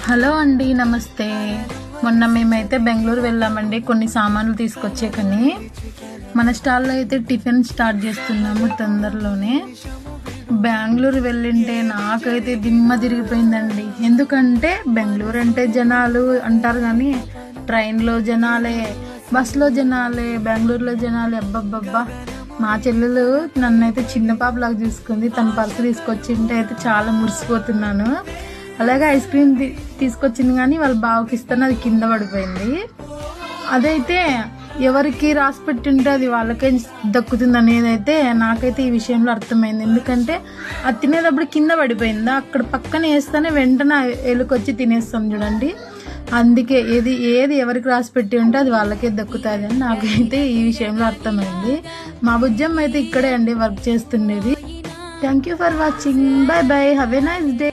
Hello అండి, నమస్తే. మొన్న మేమైతే బెంగళూరు వెళ్ళామండి కొన్ని సామాన్లు తీసుకొచ్చేకని. మన స్టాల్లో అయితే టిఫిన్ స్టార్ట్ చేస్తున్నాము తొందరలోనే. బెంగళూరు వెళ్ళింటే నాకైతే దిమ్మ తిరిగిపోయిందండి. ఎందుకంటే బెంగళూరు అంటే జనాలు అంటారు కానీ ట్రైన్లో జనాలే, బస్సులో జనాలే, బెంగళూరులో జనాలే. అబ్బబ్బబ్బా, మా చెల్లెలు నన్నైతే చిన్న పాపలాగా చూసుకుంది. తన పర్సు తీసుకొచ్చింటే అయితే చాలా మురిసిపోతున్నాను. అలాగే ఐస్ క్రీమ్ తీసుకొచ్చింది కానీ వాళ్ళు బావకి ఇస్తాను, అది కింద పడిపోయింది. అదైతే ఎవరికి రాసి పెట్టింటే అది వాళ్ళకే దక్కుతుంది అనేది అయితే నాకైతే ఈ విషయంలో అర్థమైంది. ఎందుకంటే అది తినేటప్పుడు కింద పడిపోయిందా, అక్కడ పక్కన వేస్తేనే వెంటనే ఎలుకొచ్చి తినేస్తాం చూడండి. అందుకే ఏది ఎవరికి రాసి పెట్టి ఉంటే అది వాళ్ళకే దక్కుతుంది అని నాకైతే ఈ విషయంలో అర్థమైంది. మా బుజ్జమ్మ అయితే ఇక్కడే అండి వర్క్ చేస్తుండేది. Thank you for watching. Bye bye, have a nice day.